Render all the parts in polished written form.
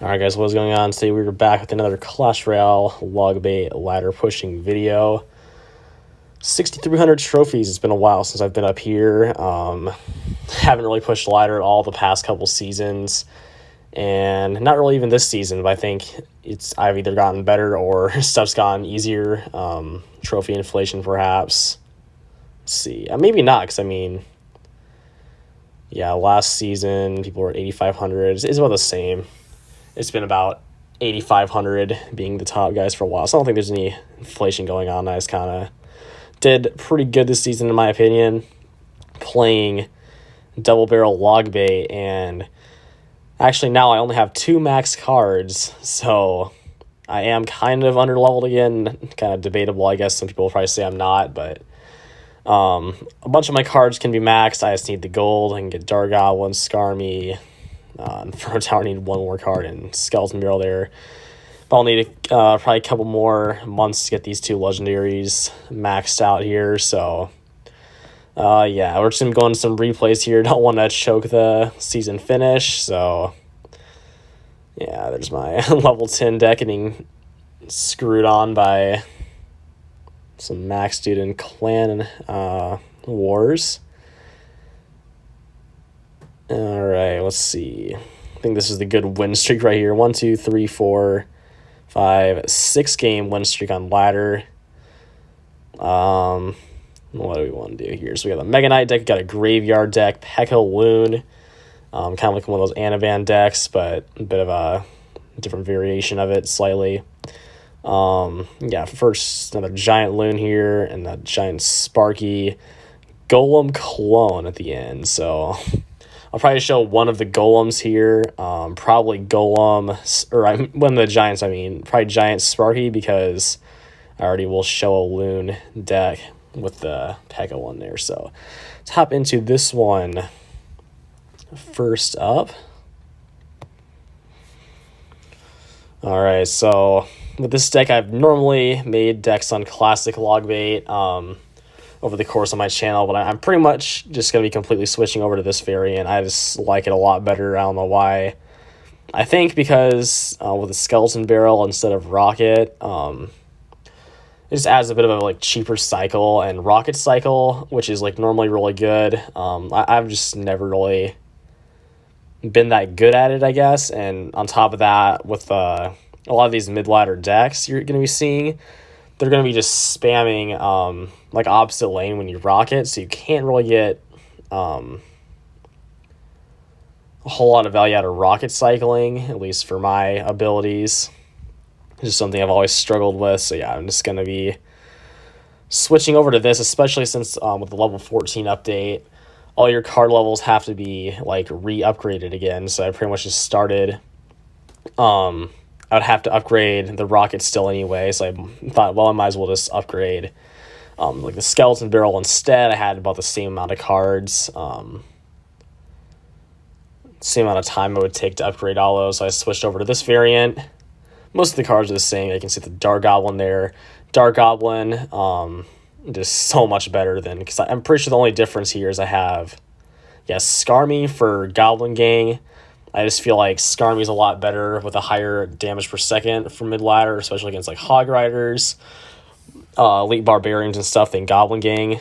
Alright guys, what's going on? Today we're back with another Clash Royale log bait ladder pushing video. 6,300 trophies. It's been a while since I've been up here. Haven't really pushed ladder all the past couple seasons. And not really even this season, but I think I've either gotten better or stuff's gotten easier. Trophy inflation perhaps. Let's see. Maybe not, because I mean, yeah, last season people were at 8,500. It's about the same. It's been about 8,500 being the top guys for a while. So I don't think there's any inflation going on. I just kind of did pretty good this season, in my opinion, playing double barrel log bait. And actually now I only have 2 max cards. So I am kind of underleveled again. Kind of debatable, I guess. Some people will probably say I'm not. But a bunch of my cards can be maxed. I just need the gold. I can get Dark Goblin, Skarmy. Inferno Tower, need one more card, and Skeleton Barrel there. But I'll need probably a couple more months to get these 2 legendaries maxed out here. So, yeah, we're just going to go into some replays here. Don't want to choke the season finish. So, yeah, there's my level 10 deck getting screwed on by some max dude in clan wars. All right, let's see. I think this is the good win streak right here. 1, 2, 3, 4, 5, 6 game win streak on ladder. What do we want to do here? So we got the Mega Knight deck, got a Graveyard deck, Pekka Loon. Kind of like one of those Anavan decks, but a bit of a different variation of it slightly. Yeah, first another Giant Loon here, and a Giant Sparky Golem clone at the end. So I'll probably show one of the golems here. Probably Golem, or one of the giants, probably Giant Sparky, because I already will show a Loon deck with the Pekka one there. So let's hop into this one first up. All right, so with this deck, I've normally made decks on classic log bait over the course of my channel, but I'm pretty much just going to be completely switching over to this variant. I just like it a lot better. I don't know why. I think because with a Skeleton Barrel instead of Rocket, it just adds a bit of a like cheaper cycle, and Rocket cycle, which is like normally really good. I've just never really been that good at it, I guess. And on top of that, with a lot of these mid-ladder decks you're going to be seeing, they're going to be just spamming like opposite lane when you rocket, so you can't really get a whole lot of value out of rocket cycling, at least for my abilities. It's just something I've always struggled with. So yeah, I'm just going to be switching over to this, especially since with the level 14 update, all your card levels have to be like re-upgraded again. So I pretty much just started I would have to upgrade the rocket still anyway, so I thought, well, I might as well just upgrade like the Skeleton Barrel instead. I had about the same amount of cards, same amount of time it would take to upgrade all those, so I switched over to this variant. Most of the cards are the same. You can see the Dark Goblin there. Dark Goblin, just so much better than, because I'm pretty sure the only difference here is I have, yes, Skarmy for Goblin Gang. I just feel like Skarmy's a lot better with a higher damage per second for mid-ladder, especially against like Hog Riders, Elite Barbarians and stuff, than Goblin Gang.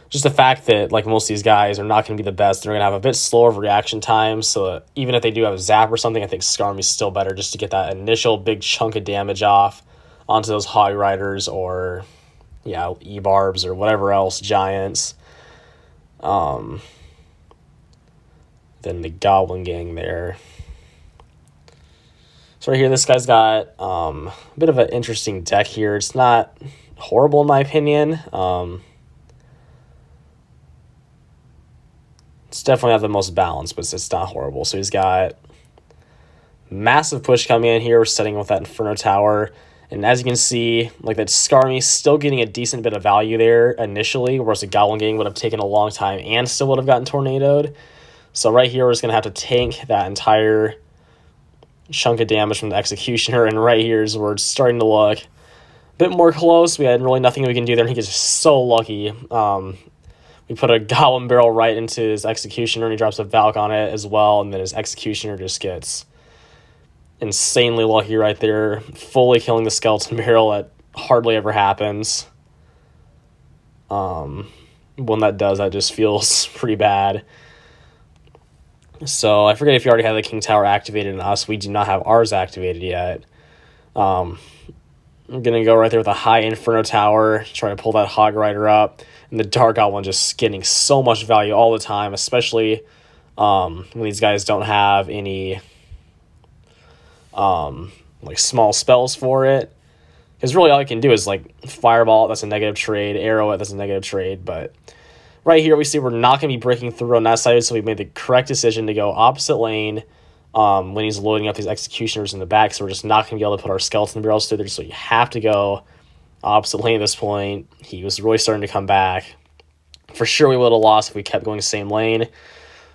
Just the fact that like most of these guys are not going to be the best. They're going to have a bit slower reaction time, so even if they do have a zap or something, I think Skarmy's still better just to get that initial big chunk of damage off onto those Hog Riders or, yeah, E-Barbs or whatever else, Giants. Than the Goblin Gang there. So right here, this guy's got a bit of an interesting deck here. It's not horrible in my opinion. It's definitely not the most balanced, but it's not horrible. So he's got massive push coming in here. We're setting with that Inferno Tower. And as you can see, like that Skarmy's still getting a decent bit of value there initially, whereas the Goblin Gang would have taken a long time and still would have gotten tornadoed. So right here, we're just going to have to tank that entire chunk of damage from the Executioner. And right here is where it's starting to look a bit more close. We had really nothing we can do there, and he gets so lucky. We put a Goblin Barrel right into his Executioner, and he drops a Valk on it as well, and then his Executioner just gets insanely lucky right there, fully killing the skeleton barrel. That hardly ever happens. When that does, that just feels pretty bad. So I forget if you already have the King Tower activated in us. We do not have ours activated yet. I'm going to go right there with a high Inferno Tower, try to pull that Hog Rider up. And the Dark Goblin just getting so much value all the time, especially when these guys don't have any like small spells for it. Because really all you can do is like Fireball, that's a negative trade, Arrow it, that's a negative trade. But right here we see we're not going to be breaking through on that side, so we made the correct decision to go opposite lane when he's loading up these Executioners in the back. So we're just not going to be able to put our Skeleton Barrels through there, so you have to go opposite lane at this point. He was really starting to come back. For sure we would have lost if we kept going same lane.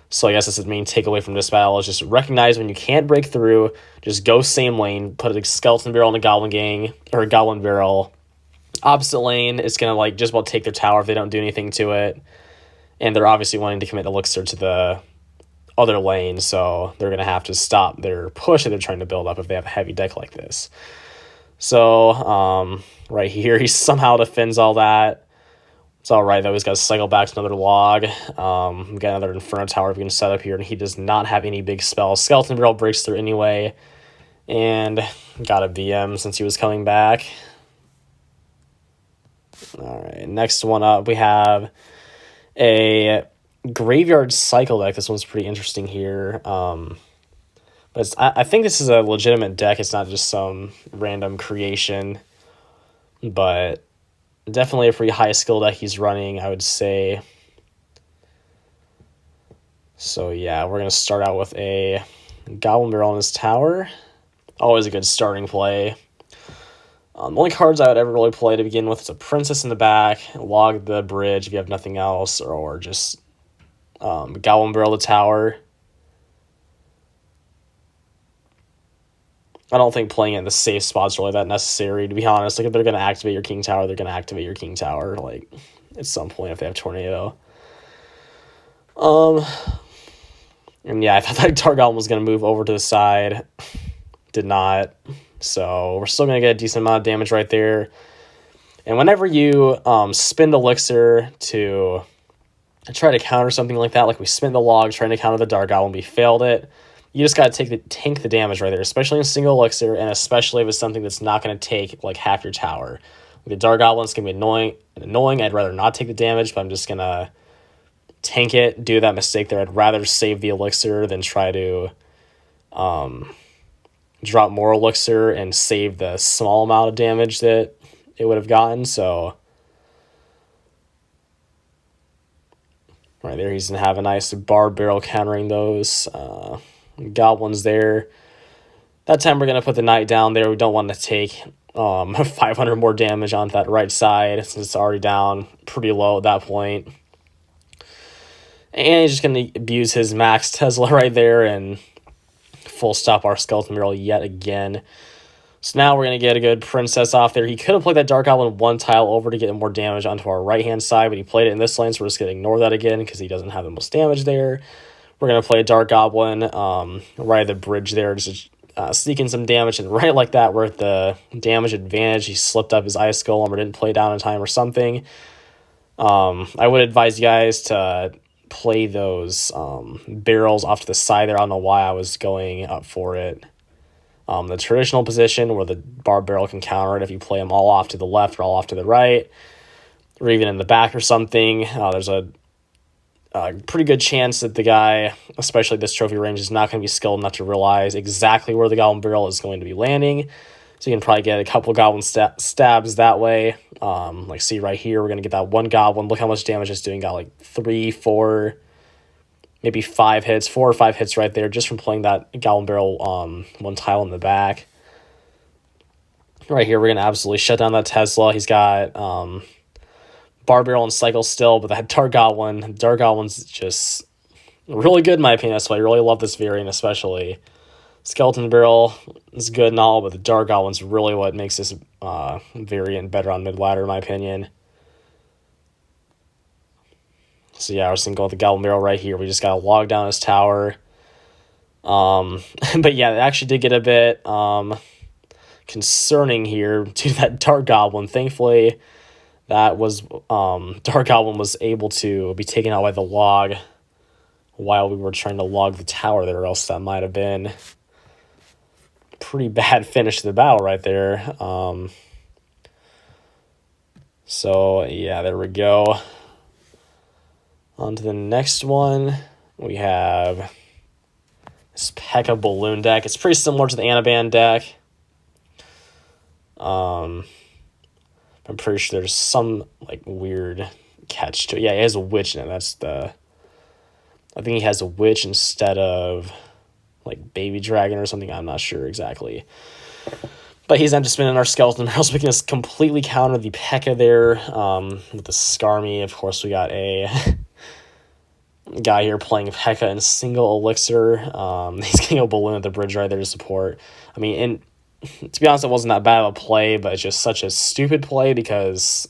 So I guess that's the main takeaway from this battle, is just recognize when you can't break through, just go same lane, put a Skeleton Barrel in a Goblin gang, or a Goblin Barrel. Opposite lane is going to like just about take their tower if they don't do anything to it. And they're obviously wanting to commit Elixir to the other lane, so they're going to have to stop their push that they're trying to build up if they have a heavy deck like this. So right here, he somehow defends all that. It's all right, though. He's got to cycle back to another log. We got another Inferno Tower we can set up here, and he does not have any big spells. Skeleton Barrel breaks through anyway, and got a VM since he was coming back. All right, next one up, we have a Graveyard Cycle deck. This one's pretty interesting here. But I think this is a legitimate deck. It's not just some random creation, but definitely a pretty high skill deck he's running, I would say. So yeah, we're going to start out with a Goblin Barrel on his tower. Always a good starting play. The only cards I would ever really play to begin with is a Princess in the back, log the bridge if you have nothing else, or just Goblin Barrel the tower. I don't think playing it in the safe spot's really that necessary, to be honest. Like, if they're going to activate your King Tower, they're going to activate your King Tower, like, at some point if they have Tornado. And yeah, I thought that Dark Goblin was going to move over to the side. Did not. So we're still going to get a decent amount of damage right there. And whenever you spend Elixir to try to counter something like that, like we spent the log trying to counter the Dark Goblin, we failed it. You just got to tank the damage right there, especially in single Elixir, and especially if it's something that's not going to take like half your tower. With the Dark Goblin, it's going to be annoying. I'd rather not take the damage, but I'm just going to tank it, do that mistake there. I'd rather save the Elixir than try to drop more Elixir and save the small amount of damage that it would have gotten. So right there, he's going to have a nice Barb Barrel countering those Goblins there. That time we're going to put the Knight down there. We don't want to take 500 more damage on that right side since it's already down pretty low at that point. And he's just going to abuse his max Tesla right there and full stop our Skeleton Barrel yet again. So now we're going to get a good Princess off there. He could have played that Dark Goblin one tile over to get more damage onto our right-hand side, but he played it in this lane, so we're just going to ignore that again because he doesn't have the most damage there. We're going to play a Dark Goblin right at the bridge there, just sneaking some damage, and right like that, we're at the damage advantage. He slipped up his Ice Golem or didn't play down in time or something. I would advise you guys to play those barrels off to the side there. I don't know why I was going up for it. The traditional position where the Barb Barrel can counter it if you play them all off to the left or all off to the right, or even in the back or something. There's a pretty good chance that the guy, especially this trophy range, is not going to be skilled enough to realize exactly where the Goblin Barrel is going to be landing. So you can probably get a couple Goblin stabs that way. Like, see right here, we're going to get that one Goblin. Look how much damage it's doing. Got like 3, 4, maybe 5 hits, 4 or 5 hits right there just from playing that Goblin Barrel one tile in the back. Right here, we're going to absolutely shut down that Tesla. He's got Barb Barrel and Cycle still, but that Dark Goblin's just really good in my opinion. That's why I really love this variant especially. Skeleton Barrel is good and all, but the Dark Goblin's really what makes this variant better on mid-ladder in my opinion. So yeah, I was going to go with the Goblin Barrel right here. We just got to log down his tower. But yeah, it actually did get a bit concerning here to that Dark Goblin. Thankfully, that was Dark Goblin was able to be taken out by the log while we were trying to log the tower there, or else that might have been a pretty bad finish to the battle right there. So yeah, there we go. On to the next one. We have this Pekka balloon deck. It's pretty similar to the Anaban deck. I'm pretty sure there's some like weird catch to it. Yeah, he has a witch in it. I think he has a witch instead of like baby dragon or something. I'm not sure exactly. But he's empty spinning our skeleton barrel, so we can just completely counter the Pekka there with the Skarmy. Of course, we got a guy here playing Pekka in single elixir. He's getting a balloon at the bridge right there to support. I mean, and to be honest, it wasn't that bad of a play, but it's just such a stupid play because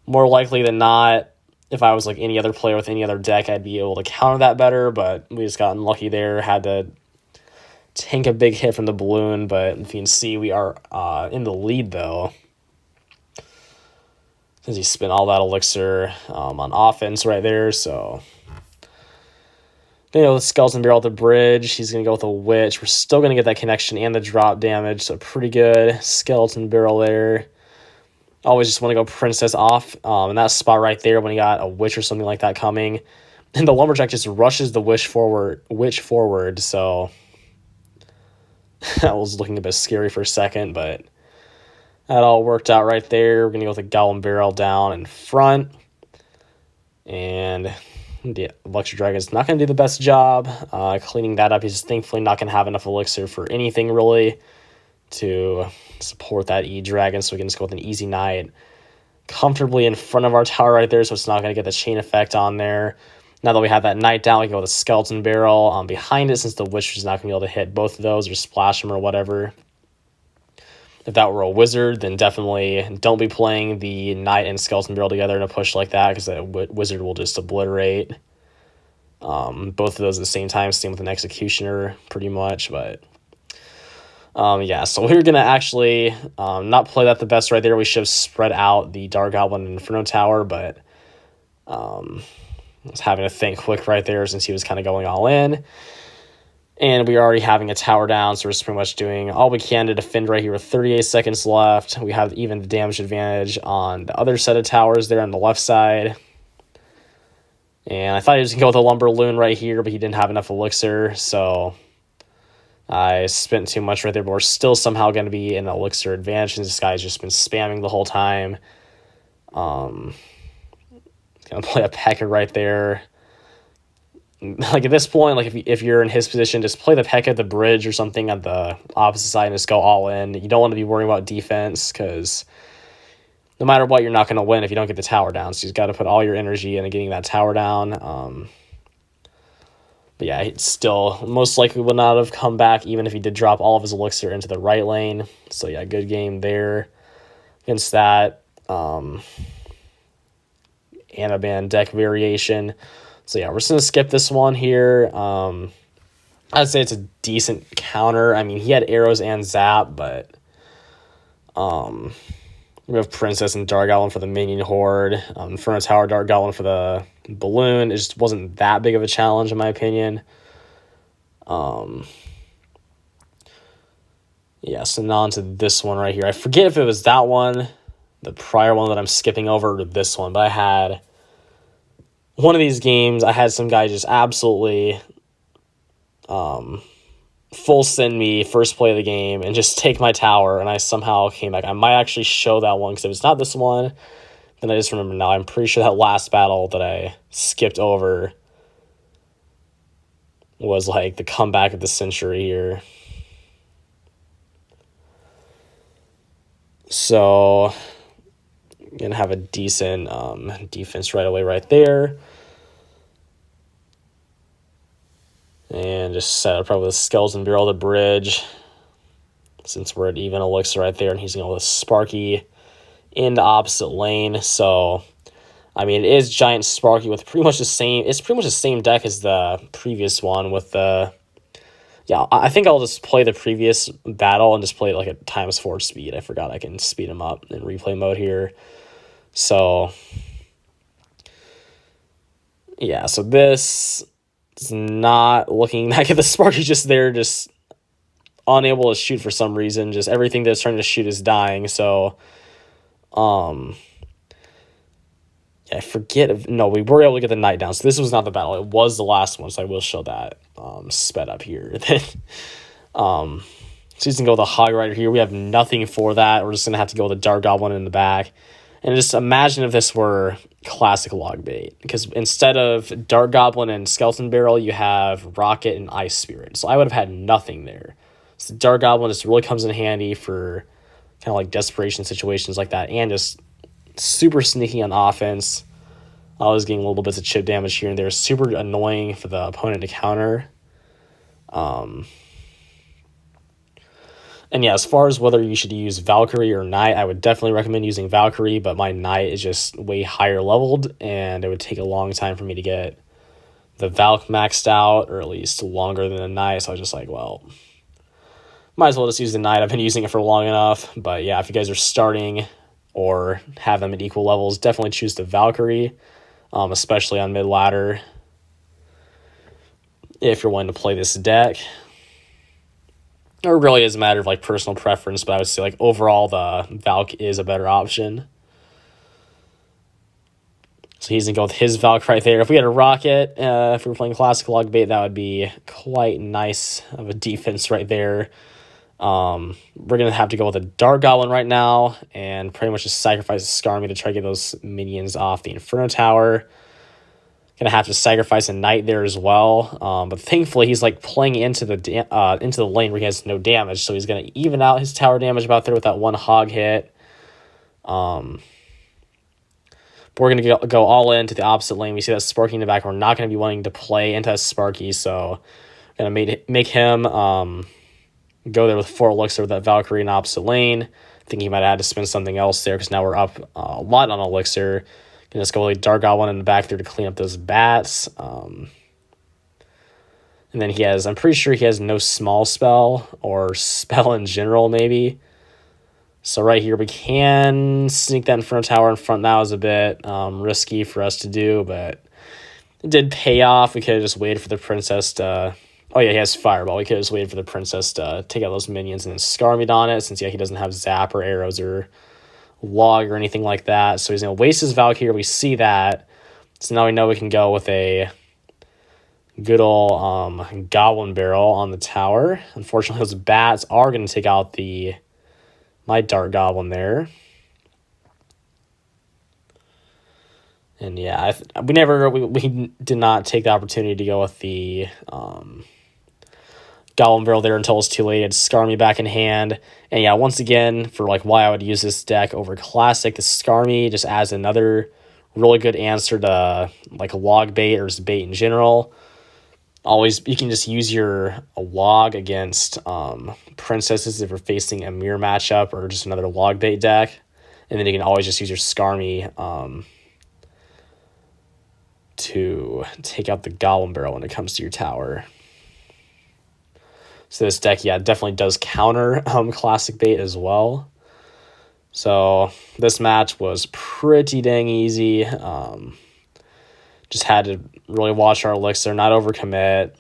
more likely than not, if I was like any other player with any other deck, I'd be able to counter that better, but we just got unlucky there. Had to tank a big hit from the balloon, but if you can see, we are in the lead, though. Since he spent all that elixir on offense right there, so... The skeleton barrel at the bridge. He's going to go with a witch. We're still going to get that connection and the drop damage, so pretty good. Skeleton barrel there. Always just want to go princess off in that spot right there when he got a witch or something like that coming. And the lumberjack just rushes the witch forward, so that was looking a bit scary for a second, but that all worked out right there. We're going to go with a golem barrel down in front. And the Electric Dragon's not going to do the best job cleaning that up. He's thankfully not going to have enough elixir for anything really to support that E-Dragon, so we can just go with an easy knight comfortably in front of our tower right there, so it's not going to get the chain effect on there. Now that we have that knight down, we can go with a skeleton barrel behind it, since the witch is not going to be able to hit both of those or splash them or whatever. If that were a wizard, then definitely don't be playing the knight and skeleton barrel together in a push like that, because the wizard will just obliterate both of those at the same time. Same with an executioner, pretty much. But yeah, so we're going to actually not play that the best right there. We should have spread out the Dark Goblin and Inferno Tower, but I was having to think quick right there since he was kind of going all in. And we are already having a tower down, so we're just pretty much doing all we can to defend right here with 38 seconds left. We have even the damage advantage on the other set of towers there on the left side. And I thought he was going to go with a lumber loon right here, but he didn't have enough elixir, so I spent too much right there. But we're still somehow going to be in elixir advantage, and this guy's just been spamming the whole time. Going to play a Pekka right there. Like at this point, like if you're in his position, just play the Pekka at the bridge or something at the opposite side and just go all in. You don't want to be worrying about defense, because no matter what, you're not going to win if you don't get the tower down. So you've got to put all your energy into getting that tower down. But yeah, it still most likely would not have come back even if he did drop all of his elixir into the right lane. So yeah, good game there against that Anaban deck variation. So yeah, we're just going to skip this one here. I'd say it's a decent counter. I mean, he had arrows and zap, but we have Princess and Dark Goblin for the minion horde. Inferno Tower, Dark Goblin for the balloon. It just wasn't that big of a challenge in my opinion. Yeah, so now on to this one right here. I forget if it was that one, the prior one that I'm skipping over, or this one, but I had... One of these games, I had some guy just absolutely full send me first play of the game and just take my tower, and I somehow came back. I might actually show that one, because if it's not this one, then I just remember now. I'm pretty sure that last battle that I skipped over was like the comeback of the century here. So... Gonna have a decent defense right away right there. And just set up probably the skeleton barrel to bridge, since we're at even elixir right there, and he's going to go with Sparky in the opposite lane. So I mean, it is Giant Sparky with pretty much the same, it's pretty much the same deck as the previous one with the Yeah, I think I'll just play the previous battle and just play it like at ×4 speed. I forgot I can speed them up in replay mode here. So, yeah, so this is not looking that good. The Sparky's just there, just unable to shoot for some reason. Just everything that's trying to shoot is dying. So, I forget if, no, we were able to get the knight down. So this was not the battle. It was the last one. So I will show that sped up here. So he's going to go with the Hog Rider here. We have nothing for that. We're just going to have to go with the Dark Goblin in the back. And just imagine if this were classic log bait. Because instead of Dark Goblin and Skeleton Barrel, you have Rocket and Ice Spirit. So I would have had nothing there. So the Dark Goblin just really comes in handy for kind of like desperation situations like that. And just super sneaky on offense. I was getting little bits of chip damage here and there. Super annoying for the opponent to counter. And yeah, as far as whether you should use Valkyrie or Knight, I would definitely recommend using Valkyrie, but my Knight is just way higher leveled, and it would take a long time for me to get the Valk maxed out, or at least longer than the Knight, so I was just like, well, might as well just use the Knight. I've been using it for long enough, but yeah, if you guys are starting or have them at equal levels, definitely choose the Valkyrie, especially on mid-ladder, if you're wanting to play this deck. It really is a matter of like personal preference, but I would say like overall the Valk is a better option. So he's gonna go with his Valk right there. If we had a Rocket, if we were playing classic log bait, that would be quite nice of a defense right there. We're gonna have to go with a Dark Goblin right now and pretty much just sacrifice a Skarmy to try to get those minions off the Inferno Tower. Gonna have to sacrifice a Knight there as well, but thankfully he's like playing into the lane where he has no damage, so he's gonna even out his tower damage about there with that one hog hit. But we're gonna go all into the opposite lane. We see that Sparky in the back. We're not gonna be wanting to play into Sparky, so gonna make him go there with 4 elixir with that Valkyrie in opposite lane. I think he might have had to spend something else there because now we're up a lot on elixir. Can just go with Dark Goblin in the back there to clean up those bats. And then I'm pretty sure he has no small spell or spell in general maybe. So right here we can sneak that Inferno Tower in front. That was a bit risky for us to do, but it did pay off. We could have just waited for the princess to... Oh yeah, he has Fireball. We could have just waited for the princess to take out those minions and then Skarmied on it, since yeah, he doesn't have Zap or arrows or log or anything like that. So he's going to waste his Valk here. We see that. So now we know we can go with a good old Goblin Barrel on the tower. Unfortunately, those bats are going to take out my Dark Goblin there. And yeah, we did not take the opportunity to go with the Goblin Barrel there until it's too late. It's Skarmy back in hand. And yeah, once again, for like why I would use this deck over Classic, the Skarmy just adds another really good answer to like a log bait or just bait in general. Always, you can just use your log against princesses if you're facing a mirror matchup or just another log bait deck. And then you can always just use your Skarmy to take out the Goblin Barrel when it comes to your tower. So this deck, yeah, definitely does counter Classic Bait as well. So this match was pretty dang easy. Just had to really watch our elixir, not overcommit.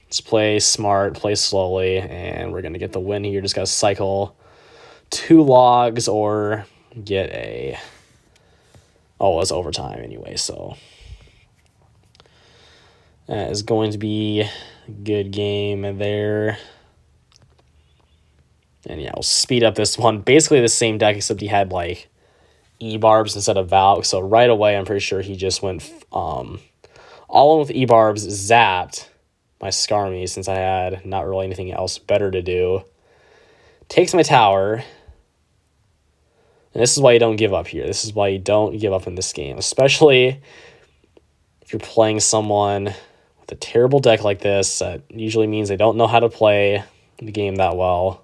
Just play smart, play slowly, and we're going to get the win here. Just got to cycle 2 logs or get a... Oh, it's overtime anyway, so... That is going to be a good game there. And yeah, we'll speed up this one. Basically the same deck, except he had like E-Barbs instead of Valk. So right away, I'm pretty sure he just went all in with E-Barbs, zapped my Skarmy since I had not really anything else better to do. Takes my tower. And this is why you don't give up here. This is why you don't give up in this game. Especially if you're playing someone with a terrible deck like this. That usually means they don't know how to play the game that well.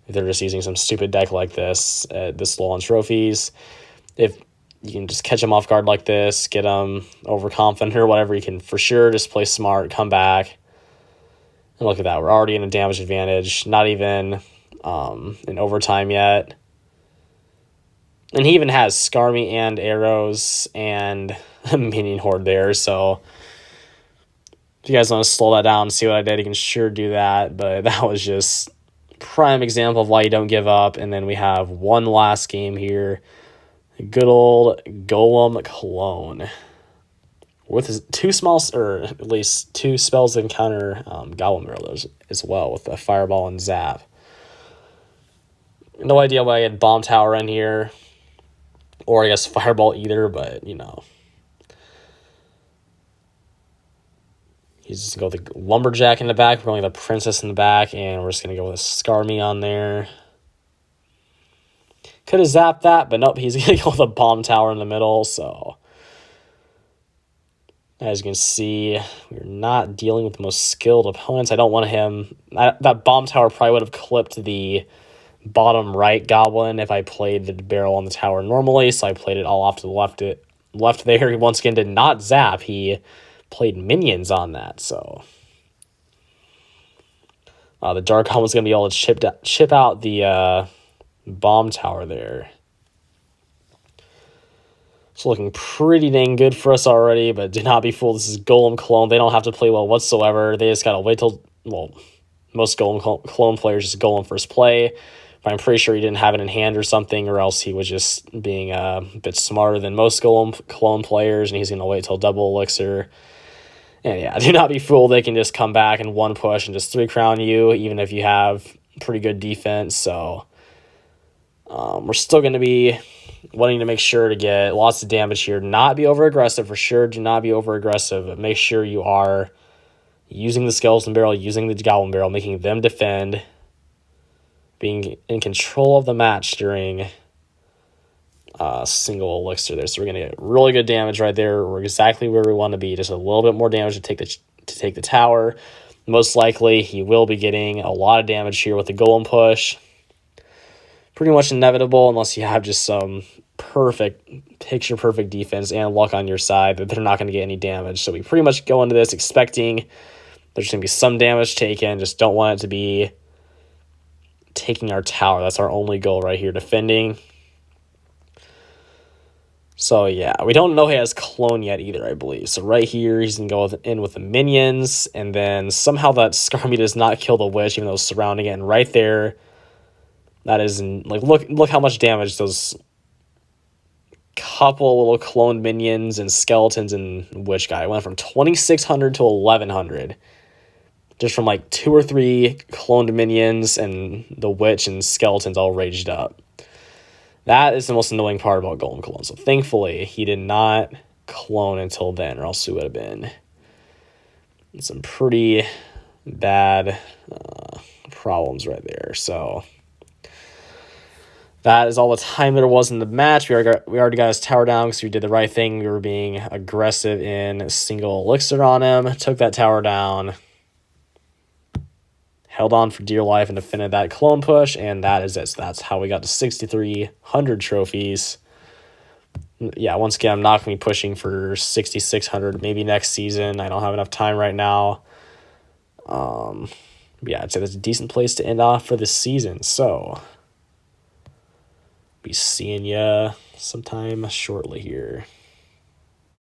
If they're just using some stupid deck like this, this low on trophies. If you can just catch them off guard like this, get them overconfident or whatever, you can for sure just play smart, come back, And look at that. We're already in a damage advantage. Not even in overtime yet. And he even has Skarmy and arrows and a minion horde there. So if you guys want to slow that down and see what I did, you can sure do that. But that was just prime example of why you don't give up. And then we have one last game here. Good old Golem clone. With his two or at least two spells that encounter Goblin Barrel as well, with the Fireball and Zap. No idea why I had Bomb Tower in here. Or I guess Fireball either, but, you know. He's just going to go with the Lumberjack in the back. We're going with the Princess in the back, and we're just going to go with a Skarmy on there. Could have zapped that, but nope, he's going to go with a Bomb Tower in the middle, so... As you can see, we're not dealing with the most skilled opponents. I don't want him... That Bomb Tower probably would have clipped the bottom right Goblin if I played the barrel on the tower normally, so I played it all off to the left there. He once again did not zap. He played minions on that, so... the Dark Goblin's going to be able to chip out the Bomb Tower there. It's looking pretty dang good for us already, but do not be fooled. This is Golem clone. They don't have to play well whatsoever. They just got to wait till... Well, most Golem clone players just Golem first play. But I'm pretty sure he didn't have it in hand or something, or else he was just being a bit smarter than most Golem clone players, and he's going to wait till double elixir. And yeah, do not be fooled. They can just come back in one push and just 3-crown you, even if you have pretty good defense. So we're still going to be wanting to make sure to get lots of damage here. Not be over-aggressive for sure. Do not be over-aggressive. But make sure you are using the Skeleton Barrel, using the Goblin Barrel, making them defend, being in control of the match during single elixir there. So we're going to get really good damage right there. We're exactly where we want to be. Just a little bit more damage to take the tower. Most likely, he will be getting a lot of damage here with the Golem push. Pretty much inevitable unless you have just some picture-perfect defense and luck on your side that they're not going to get any damage. So we pretty much go into this expecting there's going to be some damage taken. Just don't want it to be taking our tower. That's our only goal right here, defending. So yeah, we don't know he has clone yet either, I believe. So right here, he's going to go in with the minions, and then somehow that Skarmy does not kill the witch, even though it's surrounding it. And right there, that is, like, look how much damage those couple little cloned minions and skeletons and witch guy went from 2,600 to 1,100. Just from like 2 or 3 cloned minions and the witch and skeletons all raged up. That is the most annoying part about Golem clone. So thankfully, he did not clone until then, or else it would have been some pretty bad problems right there. So that is all the time there was in the match. We already got his tower down because we did the right thing. We were being aggressive in single elixir on him. Took that tower down. Held on for dear life and defended that clone push, and that is it. So that's how we got to 6,300 trophies. Yeah, once again, I'm not going to be pushing for 6,600 maybe next season. I don't have enough time right now. Yeah, I'd say that's a decent place to end off for this season. So, be seeing ya sometime shortly here.